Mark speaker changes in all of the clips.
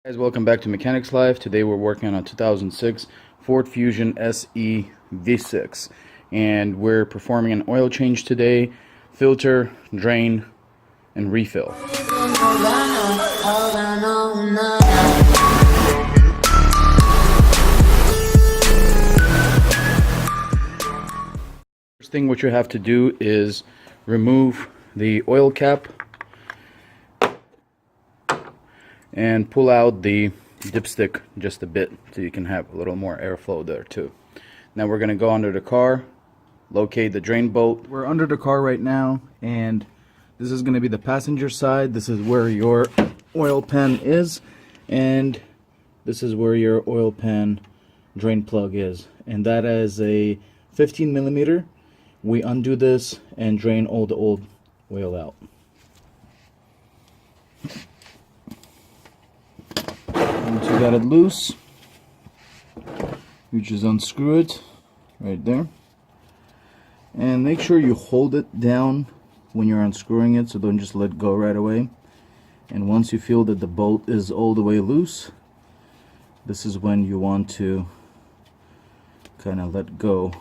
Speaker 1: Guys, welcome back to Mechanics Live. Today we're working on a 2006 Ford Fusion SE V6 and we're performing an oil change today: filter, drain, and refill. First thing what you have to do is remove the oil cap and pull out the dipstick just a bit so you can have a little more airflow there too. Now we're going to go under the car, locate the drain bolt. We're under the car right now, and this is going to be the passenger side. This is where your oil pan is, and this is where your oil pan drain plug is, and that is a 15 millimeter. We undo this and drain all the old oil out. Once you got it loose, you just unscrew it right there, and make sure you hold it down when you're unscrewing it, so don't just let go right away. And once you feel that the bolt is all the way loose, this is when you want to kind of let go.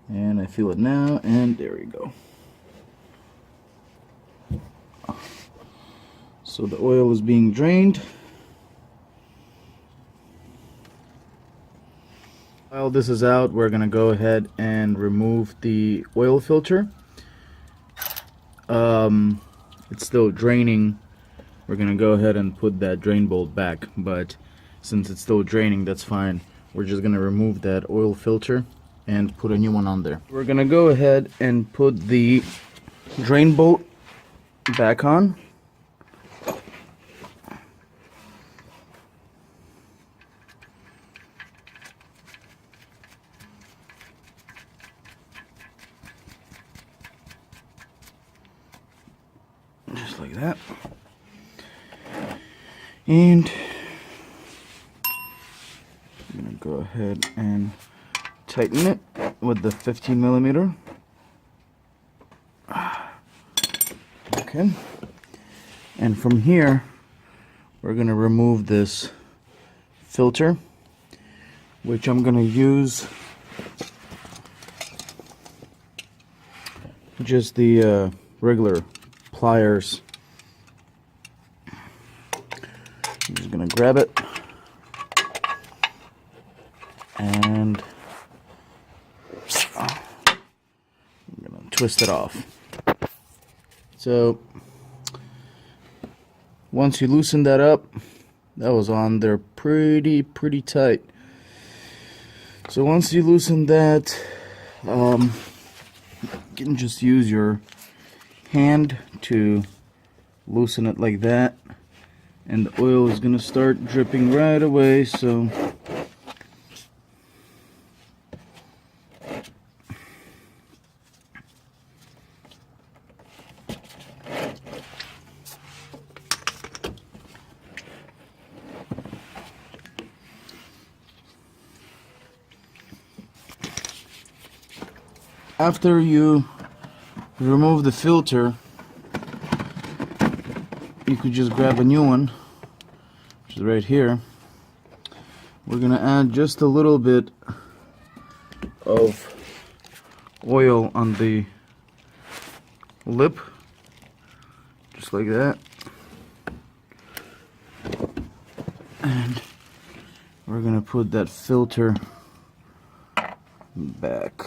Speaker 1: And I feel it now, and there we go. So the oil is being drained. While this is out, we're going to go ahead and remove the oil filter. It's still draining. We're going to go ahead and put that drain bolt back, but since it's still draining, that's fine. We're just going to remove that oil filter and put a new one on there. We're going to go ahead and put the drain bolt back on. Just like that. And I'm going to go ahead and tighten it with the 15 millimeter. Okay. And from here, we're going to remove this filter, which I'm going to use just the regular pliers. I'm just gonna grab it and I'm gonna twist it off. So once you loosen that up, that was on there pretty tight. So once you loosen that, you can just use your hand to loosen it like that, and the oil is going to start dripping right away. So after you remove the filter, you could just grab a new one, which is right here. We're gonna add just a little bit of oil on the lip, just like that, and we're gonna put that filter back.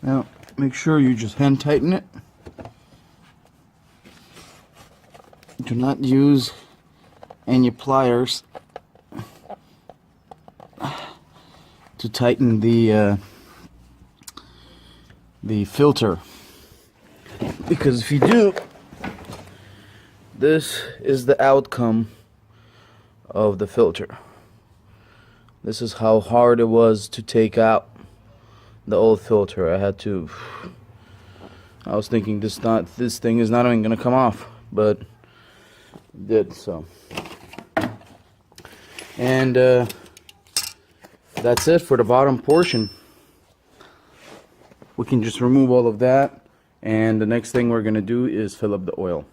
Speaker 1: Now, make sure you just hand tighten it. Do not use any pliers to tighten the filter, because if you do, this is the outcome of the filter. This is how hard it was to take out the old filter. I was thinking this thing is not even gonna come off, but it did. So And that's it for the bottom portion. We can just remove all of that, and the next thing we're going to do is fill up the oil.